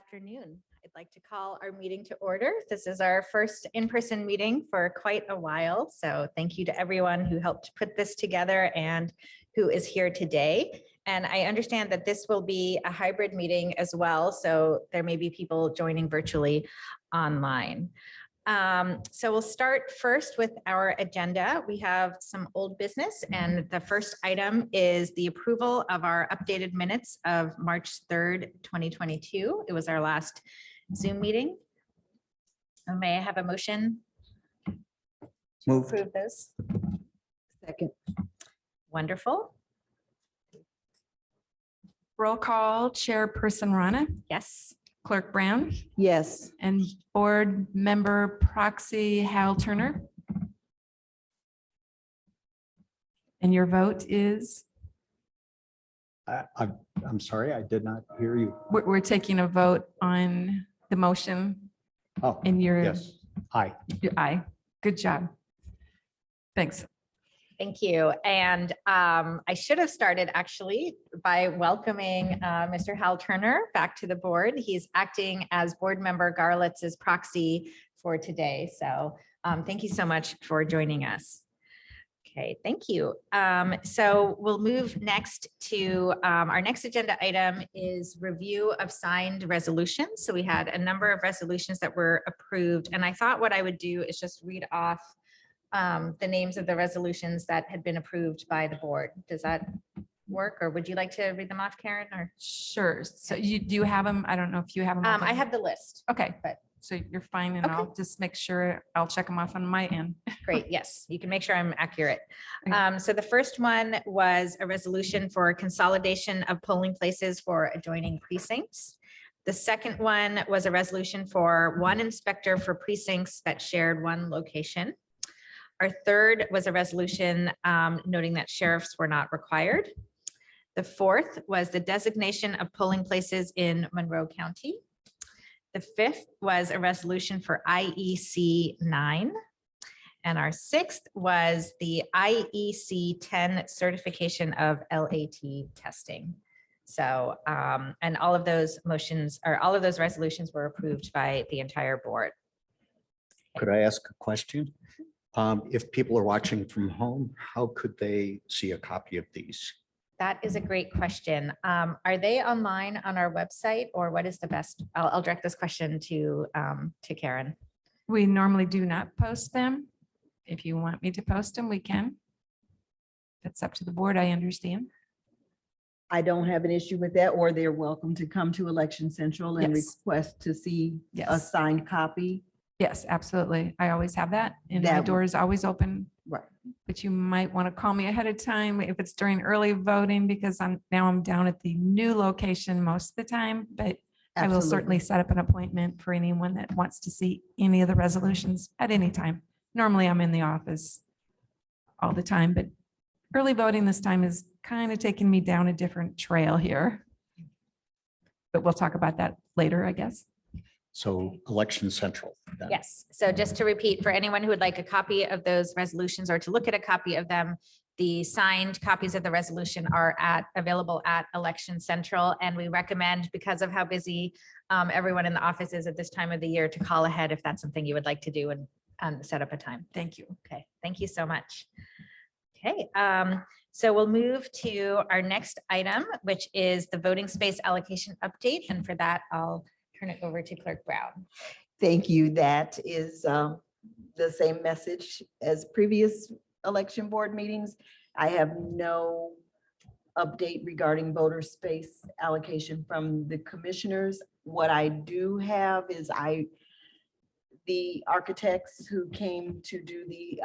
afternoon. I'd like to call our meeting to order. This is our first in-person meeting for quite a while. So thank you to everyone who helped put this together and who is here today. And I understand that this will be a hybrid meeting as well. So there may be people joining virtually online. So we'll start first with our agenda. We have some old business, and the first item is the approval of our updated minutes of March 3rd, 2022. It was our last Zoom meeting. May I have a motion to Moved. approve those? Second. Wonderful. Roll call, Chairperson Rana, Yes. Clerk Brown, Yes. and Board Member Proxy Hal Turner. And your vote is, I'm sorry, I did not hear you. we're taking a vote on the motion Oh, and your yes. Aye. aye. Good job. Thanks. Thank you. And I should have started actually by welcoming Mr. Hal Turner back to the board. He's acting as board member Garlitz's proxy for today. So thank you so much for joining us. Okay, thank you. So we'll move next to our next agenda item is review of signed resolutions. So we had a number of resolutions that were approved, and I thought what I would do is just read off the names of the resolutions that had been approved by the board. Does that work, or would you like to read them off, Karen? Or Sure. So you do have them? I don't know if you have them. I have the list. Okay, but- so you're fine, and I'll Okay. just make sure I'll check them off on my end. Great. Yes, you can make sure I'm accurate. Okay. So the first one was a resolution for consolidation of polling places for adjoining precincts. The second one was a resolution for one inspector for precincts that shared one location. Our third was a resolution noting that sheriffs were not required. The fourth was the designation of polling places in Monroe County. The fifth was a resolution for IEC 9. And our sixth was the IEC 10 certification of LAT testing. So, and all of those motions or all of those resolutions were approved by the entire board. Could I ask a question? If people are watching from home, how could they see a copy of these? That is a great question. Are they online on our website, or what is the best? I'll direct this question to Karen. We normally do not post them. If you want me to post them, we can. That's up to the board, I understand. I don't have an issue with that, or they're welcome to come to Election Central and Yes. request to see a Yes, signed copy. yes, absolutely. I always have that, and my That- door is always open, Right. but you might want to call me ahead of time if it's during early voting, because I'm down at the new location most of the time, but I will certainly set up an appointment for anyone that wants to see any of the resolutions at any time. Normally, I'm in the office all the time, but early voting this time is kind of taking me down a different trail here. But we'll talk about that later, I guess. So Election Central. then. Yes. So just to repeat, for anyone who would like a copy of those resolutions or to look at a copy of them, the signed copies of the resolution are available at Election Central. And we recommend, because of how busy everyone in the office is at this time of the year, to call ahead if that's something you would like to do and set up a time. Thank you. Okay, thank you so much. Okay, so we'll move to our next item, which is the voting space allocation update. And for that, I'll turn it over to Clerk Brown. Thank you. That is the same message as previous election board meetings. I have no update regarding voter space allocation from the commissioners. What I do have is the architects who came to do the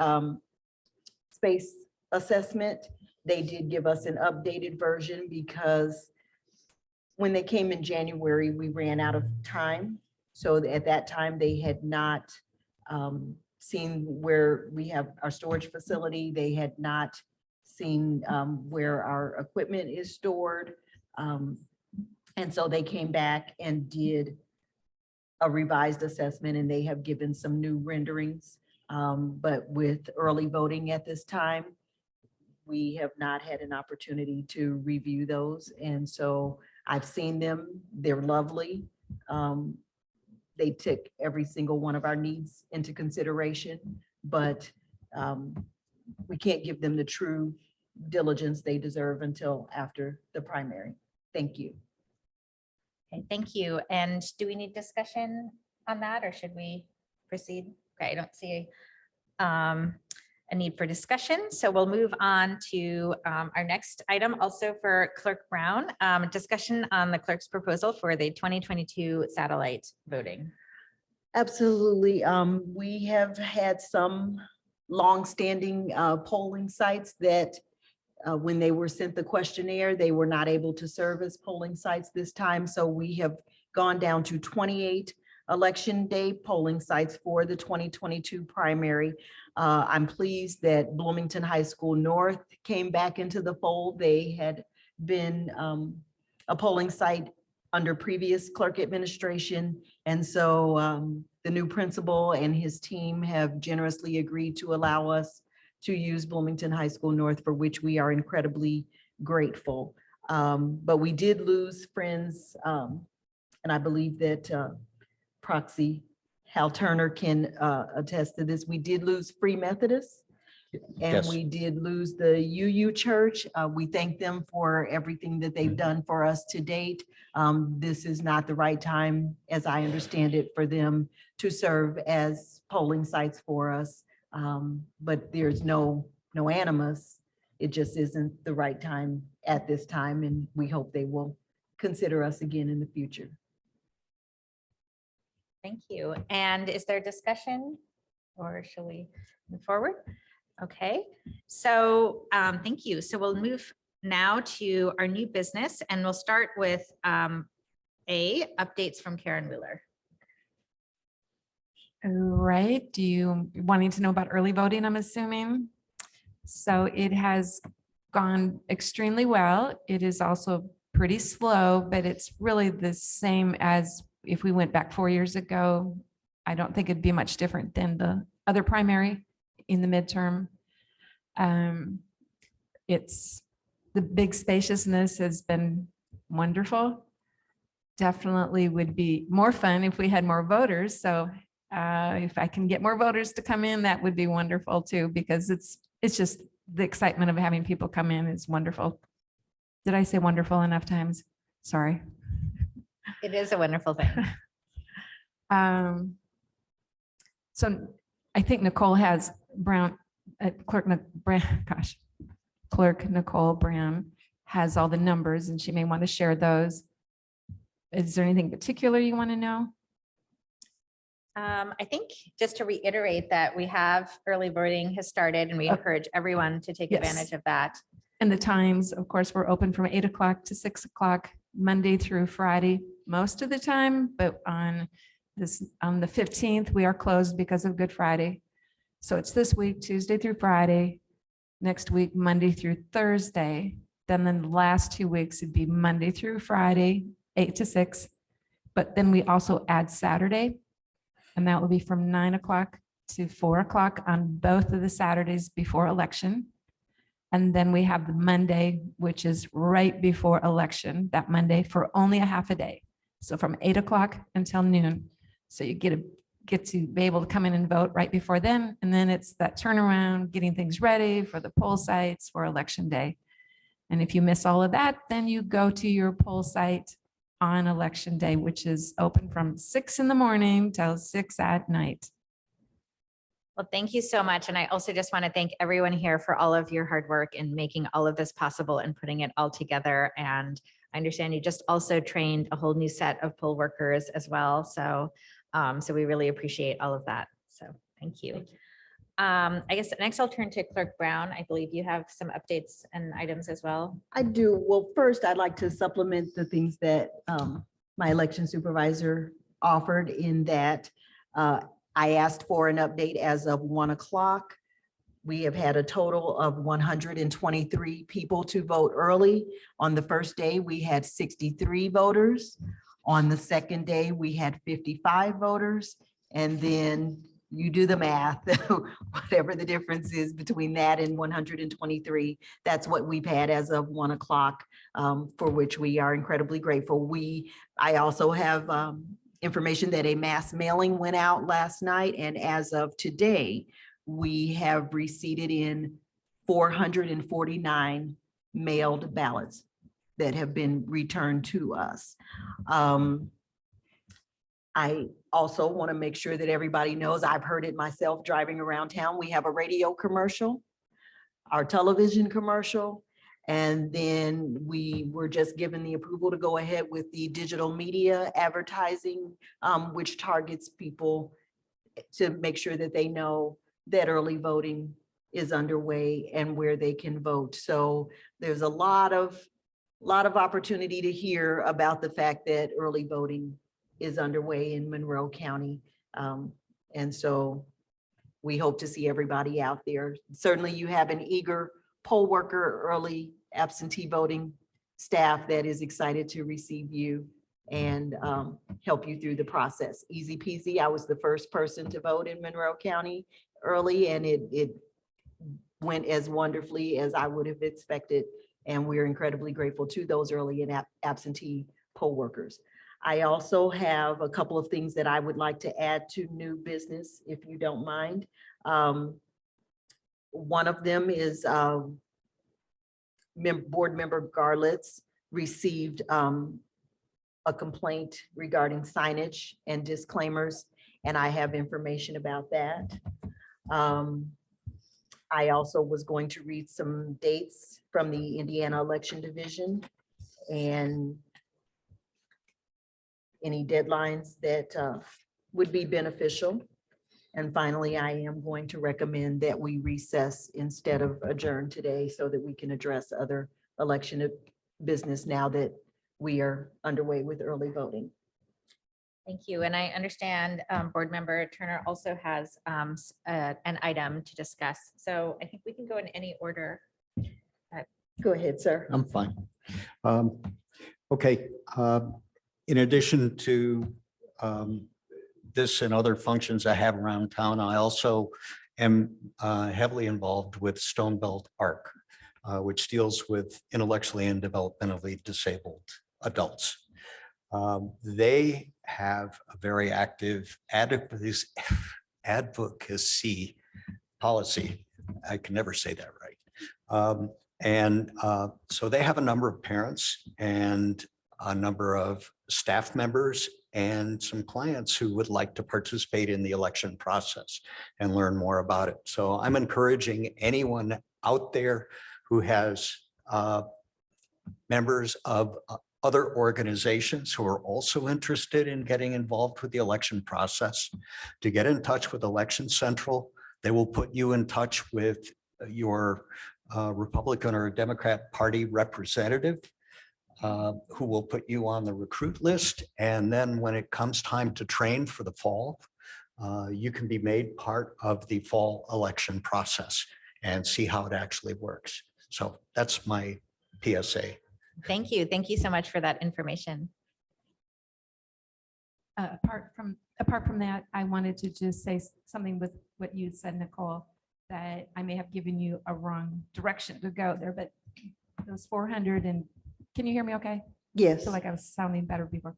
space assessment, they did give us an updated version, because when they came in January, we ran out of time. So at that time, they had not seen where we have our storage facility. They had not seen where our equipment is stored. And so they came back and did a revised assessment, and they have given some new renderings. But with early voting at this time, we have not had an opportunity to review those. And so I've seen them. They're lovely. They took every single one of our needs into consideration, but we can't give them the true diligence they deserve until after the primary. Thank you. Okay, thank you. And do we need discussion on that or should we proceed? Okay, I don't see a need for discussion. So we'll move on to our next item also for Clerk Brown, discussion on the clerk's proposal for the 2022 satellite voting. Absolutely. We have had some longstanding polling sites that when they were sent the questionnaire, they were not able to serve as polling sites this time. So we have gone down to 28 election day polling sites for the 2022 primary. I'm pleased that Bloomington High School North came back into the fold. They had been a polling site under previous clerk administration. And so the new principal and his team have generously agreed to allow us to use Bloomington High School North, for which we are incredibly grateful. But we did lose friends. And I believe that proxy Hal Turner can attest to this. We did lose Free Methodist. And Yes. we did lose the UU Church. We thank them for everything that they've done for us to date. This is not the right time, as I understand it, for them to serve as polling sites for us. But there's no animus. It just isn't the right time at this time, and we hope they will consider us again in the future. Thank you. And is there discussion or shall we move forward? Okay, so thank you. So we'll move now to our new business and we'll start with updates from Karen Wheeler. Right. Do you wanting to know about early voting, I'm assuming? So it has gone extremely well. It is also pretty slow, but it's really the same as if we went back 4 years ago. I don't think it'd be much different than the other primary in the midterm. It's the big spaciousness has been wonderful. Definitely would be more fun if we had more voters. So if I can get more voters to come in, that would be wonderful too, because it's just the excitement of having people come in is wonderful. Did I say wonderful enough times? Sorry. It is a wonderful thing. So I think Nicole has Brown, Clerk Nicole Brown has all the numbers and she may want to share those. Is there anything particular you want to know? I think just to reiterate that we have early voting has started and we encourage everyone to take Yes. advantage of that. And the times, of course, we're open from 8 o'clock to 6 o'clock, Monday through Friday, most of the time, but on the 15th, we are closed because of Good Friday. So it's this week, Tuesday through Friday, next week, Monday through Thursday. Then the last 2 weeks would be Monday through Friday, 8 to 6. But then we also add Saturday, and that will be from 9 o'clock to 4 o'clock on both of the Saturdays before election. And then we have the Monday, which is right before election, that Monday for only a half a day. So from 8 o'clock until noon. So you get to be able to come in and vote right before then. And then it's that turnaround, getting things ready for the poll sites for election day. And if you miss all of that, then you go to your poll site on election day, which is open from 6 in the morning till 6 at night. Well, thank you so much. And I also just want to thank everyone here for all of your hard work in making all of this possible and putting it all together. And I understand you just also trained a whole new set of poll workers as well. So, so we really appreciate all of that. So thank you. I guess next I'll turn to Clerk Brown. I believe you have some updates and items as well. I do. Well, first, I'd like to supplement the things that my election supervisor offered in that I asked for an update as of 1 o'clock. We have had a total of 123 people to vote early. On the first day, we had 63 voters. On the second day, we had 55 voters. And then you do the math, whatever the difference is between that and 123. That's what we've had as of 1 o'clock, for which we are incredibly grateful. I also have information that a mass mailing went out last night, and as of today, we have receipted in 449 mailed ballots that have been returned to us. I also want to make sure that everybody knows, I've heard it myself driving around town. We have a radio commercial, our television commercial, and then we were just given the approval to go ahead with the digital media advertising, which targets people to make sure that they know that early voting is underway and where they can vote. So there's a lot of opportunity to hear about the fact that early voting is underway in Monroe County. And so we hope to see everybody out there. Certainly you have an eager poll worker, early absentee voting staff that is excited to receive you and help you through the process. Easy peasy. I was the first person to vote in Monroe County early, and it went as wonderfully as I would have expected. And we're incredibly grateful to those early and absentee poll workers. I also have a couple of things that I would like to add to new business, if you don't mind. One of them is board member Garlitz received a complaint regarding signage and disclaimers, and I have information about that. I also was going to read some dates from the Indiana Election Division and any deadlines that would be beneficial. And finally, I am going to recommend that we recess instead of adjourn today so that we can address other election business now that we are underway with early voting. Thank you. And I understand Board Member Turner also has an item to discuss. So I think we can go in any order. Go ahead, sir. I'm fine. Okay. In addition to this and other functions I have around town, I also am heavily involved with Stone Belt ARC, which deals with intellectually and developmentally disabled adults. They have a very active advocacy policy. I can never say that right. So they have a number of parents and a number of staff members and some clients who would like to participate in the election process and learn more about it. So I'm encouraging anyone out there who has members of other organizations who are also interested in getting involved with the election process to get in touch with Election Central. They will put you in touch with your Republican or Democrat Party representative who will put you on the recruit list. And then when it comes time to train for the fall, you can be made part of the fall election process and see how it actually works. So that's my PSA. Thank you. Thank you so much for that information. Apart from that, I wanted to just say something with what you said, Nicole, that I may have given you a wrong direction to go there, but those 400 and can you hear me okay? Yes. I feel like I was sounding better before.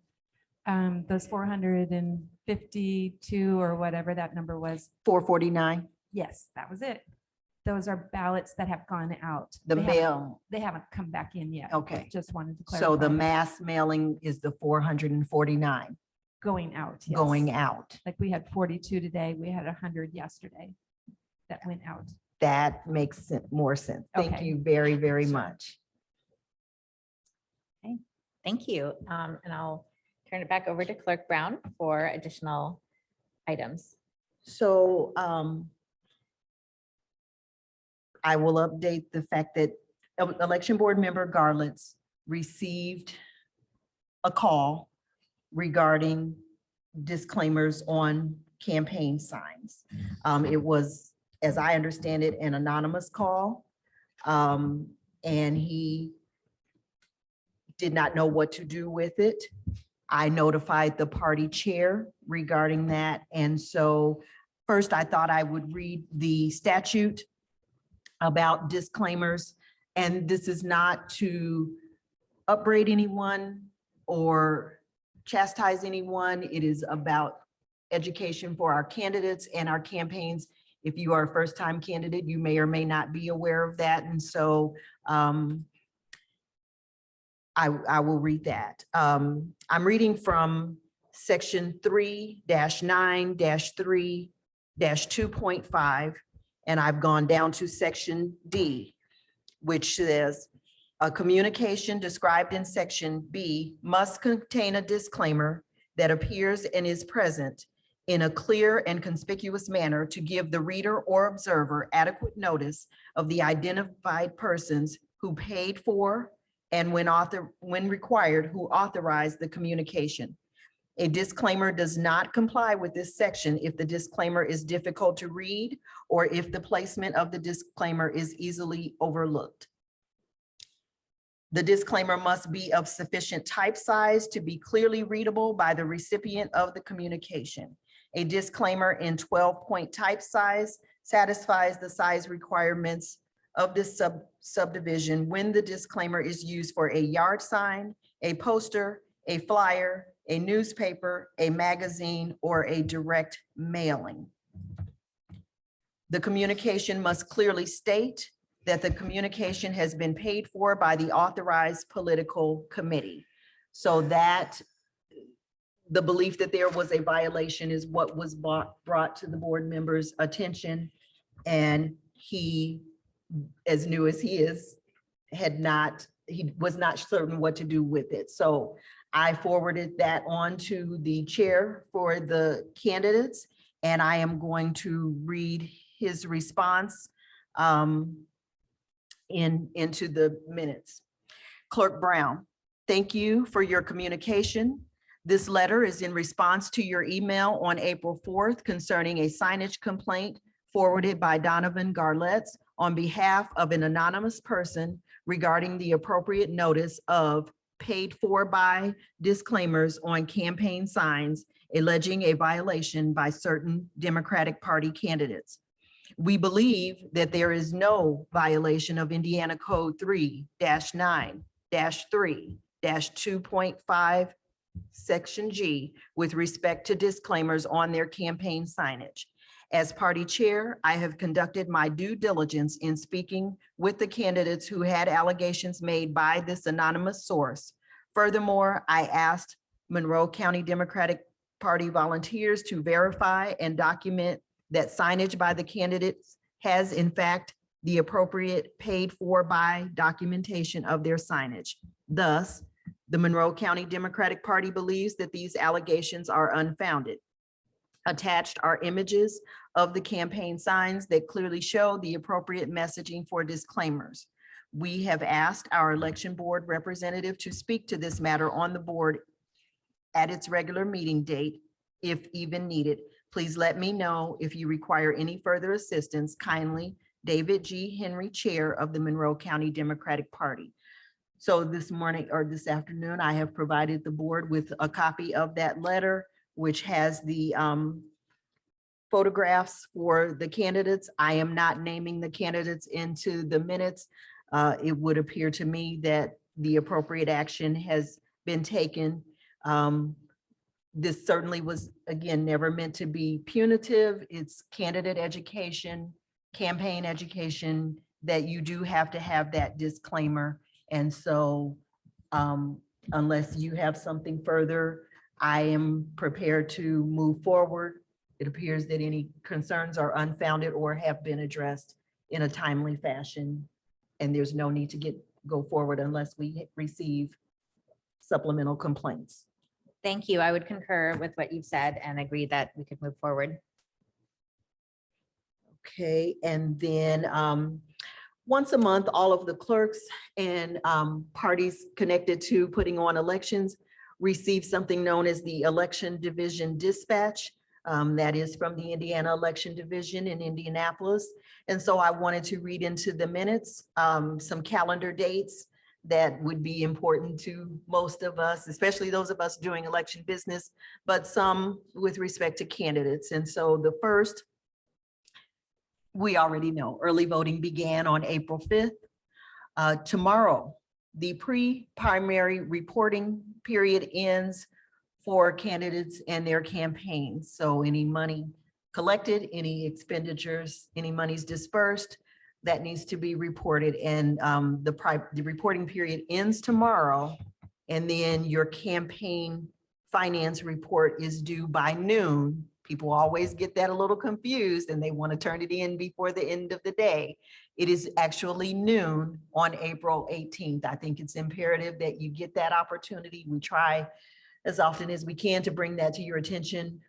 Those 452 or whatever that number was. 449, Yes, that was it. Those are ballots that have gone out. the They haven't- mail. They haven't come back in yet. Okay. Just wanted to clarify. So the that. mass mailing is the 449 Going out. Yes. going out. Like we had 42 today. We had 100 yesterday that went out. That makes more sense. Thank Okay. you very, very much. Thank you. And I'll turn it back over to Clerk Brown for additional items. So I will update the fact that Election Board Member Garlitz received a call regarding disclaimers on campaign signs. It was, as I understand it, an anonymous call. And he did not know what to do with it. I notified the party chair regarding that. And so First, I thought I would read the statute about disclaimers. And this is not to upbraid anyone or chastise anyone. It is about education for our candidates and our campaigns. If you are a first-time candidate, you may or may not be aware of that. And so I will read that. I'm reading from section 3-9-3-2.5, and I've gone down to section D, which says, a communication described in section B must contain a disclaimer that appears and is present in a clear and conspicuous manner to give the reader or observer adequate notice of the identified persons who paid for and when required, who authorized the communication. A disclaimer does not comply with this section if the disclaimer is difficult to read or if the placement of the disclaimer is easily overlooked. The disclaimer must be of sufficient type size to be clearly readable by the recipient of the communication. A disclaimer in 12-point type size satisfies the size requirements of this subdivision when the disclaimer is used for a yard sign, a poster, a flyer, a newspaper, a magazine, or a direct mailing. The communication must clearly state that the communication has been paid for by the authorized political committee. So that the belief that there was a violation is what was brought to the board members' attention. And he, as new as he is, he was not certain what to do with it. So I forwarded that on to the chair for the candidates, and I am going to read his response into the minutes. Clerk Brown, thank you for your communication. This letter is in response to your email on April 4th concerning a signage complaint forwarded by Donovan Garletts on behalf of an anonymous person regarding the appropriate notice of paid for by disclaimers on campaign signs alleging a violation by certain Democratic Party candidates. We believe that there is no violation of Indiana Code 3-9-3-2.5 Section G with respect to disclaimers on their campaign signage. As party chair, I have conducted my due diligence in speaking with the candidates who had allegations made by this anonymous source. Furthermore, I asked Monroe County Democratic Party volunteers to verify and document that signage by the candidates has in fact the appropriate paid for by documentation of their signage. Thus, the Monroe County Democratic Party believes that these allegations are unfounded. Attached are images of the campaign signs that clearly show the appropriate messaging for disclaimers. We have asked our election board representative to speak to this matter on the board at its regular meeting date, if even needed. Please let me know if you require any further assistance. Kindly, David G. Henry, Chair of the Monroe County Democratic Party. So this morning or this afternoon, I have provided the board with a copy of that letter, which has the photographs for the candidates. I am not naming the candidates into the minutes. It would appear to me that the appropriate action has been taken. This certainly was, again, never meant to be punitive. It's candidate education, campaign education, that you do have to have that disclaimer. And so unless you have something further, I am prepared to move forward. It appears that any concerns are unfounded or have been addressed in a timely fashion. And there's no need to go forward unless we receive supplemental complaints. Thank you. I would concur with what you've said and agree that we could move forward. Okay, and then once a month, all of the clerks and parties connected to putting on elections receive something known as the Election Division Dispatch. That is from the Indiana Election Division in Indianapolis. And so I wanted to read into the minutes some calendar dates that would be important to most of us, especially those of us doing election business, but some with respect to candidates. And so the first we already know, early voting began on April 5th. Tomorrow, the pre-primary reporting period ends for candidates and their campaigns. So any money collected, any expenditures, any monies dispersed, that needs to be reported. And the reporting period ends tomorrow. And then your campaign finance report is due by noon. People always get that a little confused and they want to turn it in before the end of the day. It is actually noon on April 18th. I think it's imperative that you get that opportunity. We try as often as we can to bring that to your attention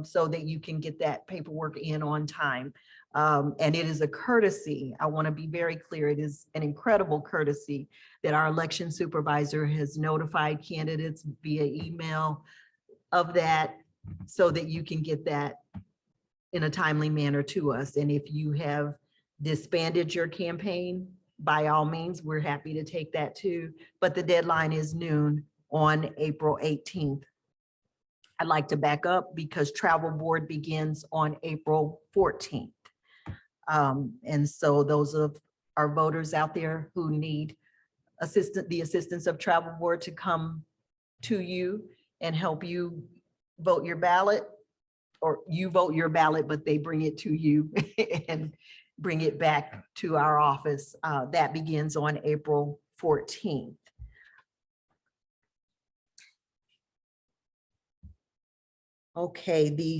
so that you can get that paperwork in on time. And it is a courtesy. I want to be very clear. It is an incredible courtesy that our election supervisor has notified candidates via email of that so that you can get that in a timely manner to us. And if you have disbanded your campaign, by all means, we're happy to take that too. But the deadline is noon on April 18th. I'd like to back up because travel board begins on April 14th. And so those of our voters out there who need the assistance of travel board to come to you and help you vote your ballot, or you vote your ballot, but they bring it to you and bring it back to our office. That begins on April 14th. Okay,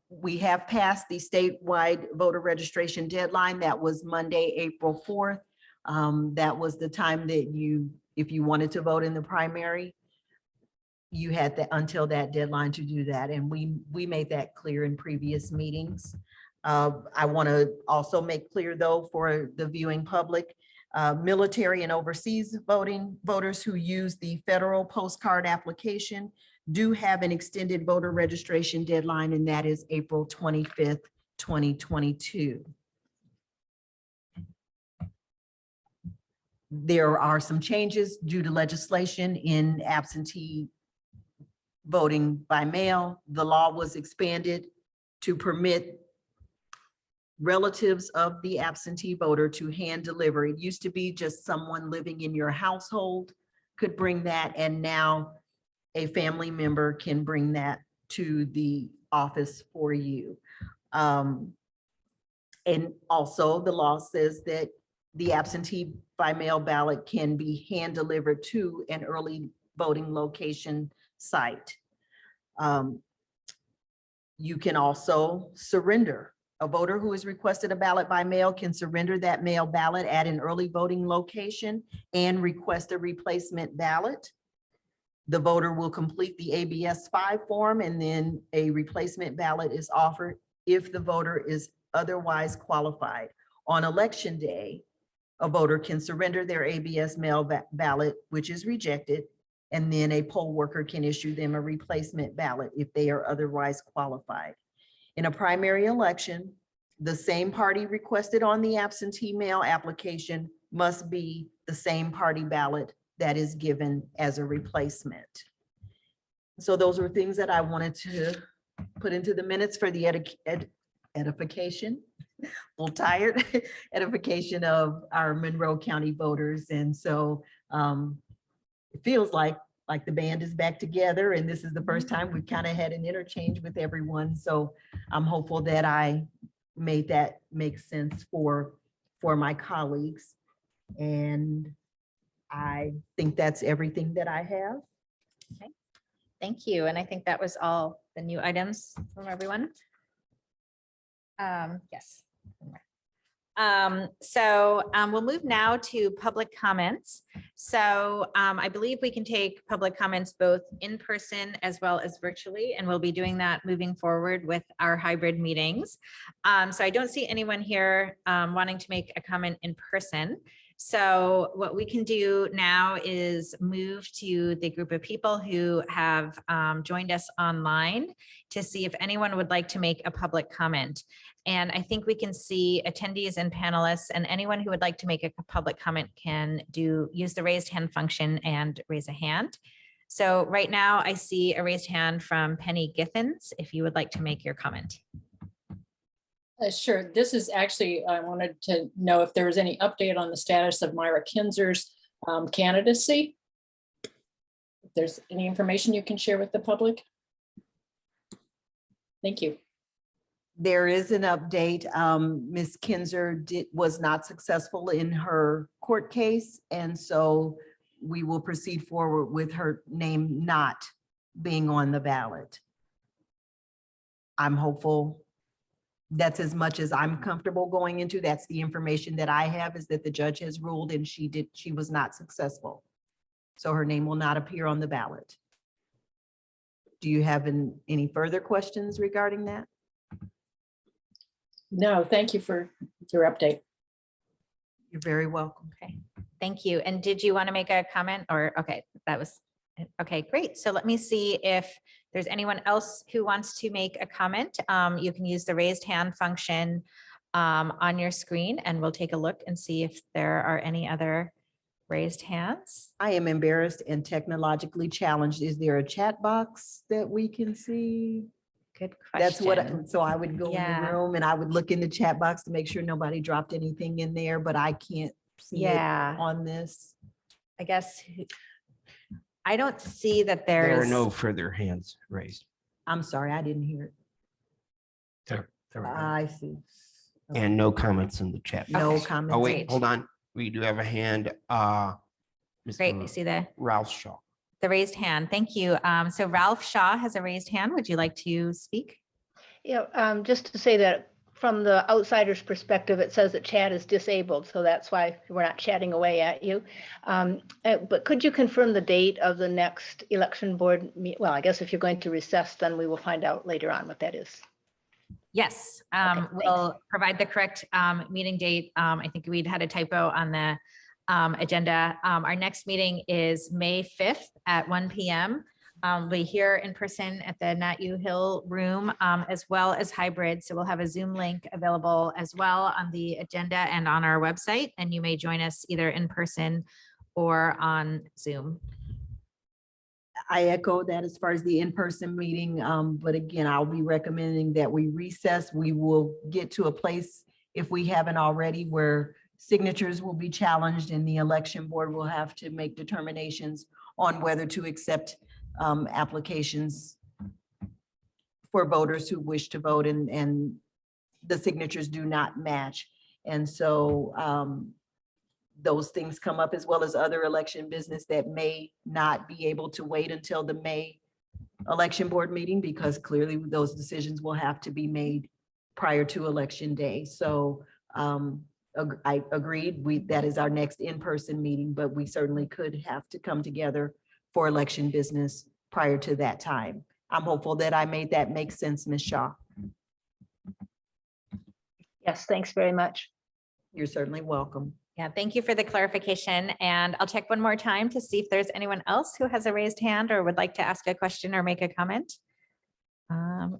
we have passed the statewide voter registration deadline. That was Monday, April 4th. That was the time that if you wanted to vote in the primary, you had until that deadline to do that. And we made that clear in previous meetings. I want to also make clear though, for the viewing public, military and overseas voters who use the federal postcard application do have an extended voter registration deadline, and that is April 25th, 2022. There are some changes due to legislation in absentee voting by mail. The law was expanded to permit relatives of the absentee voter to hand deliver. It used to be just someone living in your household could bring that, and now a family member can bring that to the office for you. And also the law says that the absentee by mail ballot can be hand delivered to an early voting location site. You can also surrender. A voter who has requested a ballot by mail can surrender that mail ballot at an early voting location and request a replacement ballot. The voter will complete the ABS-5 form, and then a replacement ballot is offered if the voter is otherwise qualified. On election day, a voter can surrender their ABS mail ballot, which is rejected, and then a poll worker can issue them a replacement ballot if they are otherwise qualified. In a primary election, the same party requested on the absentee mail application must be the same party ballot that is given as a replacement. So those were things that I wanted to put into the minutes for the edification, a little tired, edification of our Monroe County voters. And so it feels like the band is back together, and this is the first time we've kind of had an interchange with everyone. So I'm hopeful that I made that make sense for my colleagues. And I think that's everything that I have. Okay. Thank you. And I think that was all the new items from everyone. Yes. We'll move now to public comments. So I believe we can take public comments both in person as well as virtually, and we'll be doing that moving forward with our hybrid meetings. So I don't see anyone here wanting to make a comment in person. So what we can do now is move to the group of people who have joined us online to see if anyone would like to make a public comment. And I think we can see attendees and panelists, and anyone who would like to make a public comment can use the raised hand function and raise a hand. So right now I see a raised hand from Penny Githens, if you would like to make your comment. Sure. This is actually, I wanted to know if there was any update on the status of Myra Kinzer's candidacy. If there's any information you can share with the public. Thank you. There is an update. Ms. Kinzer was not successful in her court case, and so we will proceed forward with her name not being on the ballot. I'm hopeful. That's as much as I'm comfortable going into. That's the information that I have, is that the judge has ruled and she was not successful. So her name will not appear on the ballot. Do you have any further questions regarding that? No, thank you for your update. You're very welcome. Okay, thank you. And did you want to make a comment or, okay, that was, okay, great. So let me see if there's anyone else who wants to make a comment. You can use the raised hand function on your screen and we'll take a look and see if there are any other raised hands. I am embarrassed and technologically challenged. Is there a chat box that we can see? Good That's question. what, so I would go in the Yeah. room and I would look in the chat box to make sure nobody dropped anything in there, but I can't see it Yeah, on this. I guess. I don't see that There are there's. no further hands raised. I'm sorry, I didn't hear it. There we go. I see. And no comments in the chat. No Okay. comments. Oh, Great. wait, hold on. We do have a hand. Great, I Mr. see the Ralph Shaw. raised hand. Thank you. So Ralph Shaw has a raised hand. Would you like to speak? Yeah, just to say that from the outsider's perspective, it says that chat is disabled, so that's why we're not chatting away at you. But could you confirm the date of the next election board? Well, I guess if you're going to recess, then we will find out later on what that is. Yes, thanks. we'll provide the correct meeting date. I think we'd had a typo on the agenda. Our next meeting is May 5th at 1 p.m. We're here in person at the Nat U Hill Room, as well as hybrid. So we'll have a Zoom link available as well on the agenda and on our website. And you may join us either in person or on Zoom. I echo that as far as the in-person meeting. But again, I'll be recommending that we recess. We will get to a place, if we haven't already, where signatures will be challenged and the election board will have to make determinations on whether to accept applications for voters who wish to vote and the signatures do not match. And so those things come up, as well as other election business that may not be able to wait until the May election board meeting, because clearly those decisions will have to be made prior to election day. So I agreed, that is our next in-person meeting, but we certainly could have to come together for election business prior to that time. I'm hopeful that I made that make sense, Ms. Shaw. Yes, thanks very much. You're certainly welcome. Yeah, thank you for the clarification. And I'll check one more time to see if there's anyone else who has a raised hand or would like to ask a question or make a comment.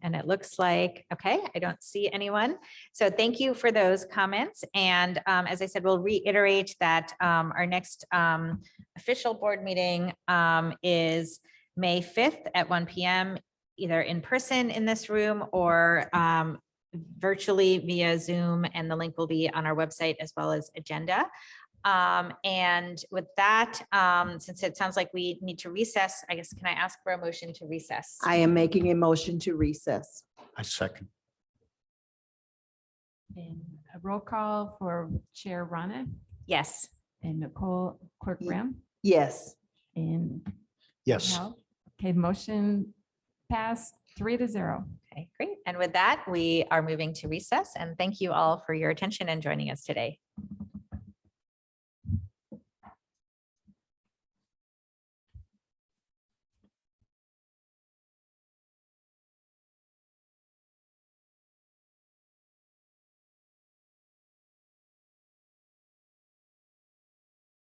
And it looks like, okay, I don't see anyone. So thank you for those comments. And as I said, we'll reiterate that our next official board meeting is May 5th at 1 p.m., either in person in this room or virtually via Zoom, and the link will be on our website as well as agenda. And with that, since it sounds like we need to recess, I guess, can I ask for a motion to recess? I am making a motion to recess. I second. And a roll call for Chair Rana Yes. and Nicole Clerk Ye- Ram Yes. and Yes. Hal. Okay, motion passed 3-0. Okay, great. And with that, we are moving to recess. And thank you all for your attention and joining us today.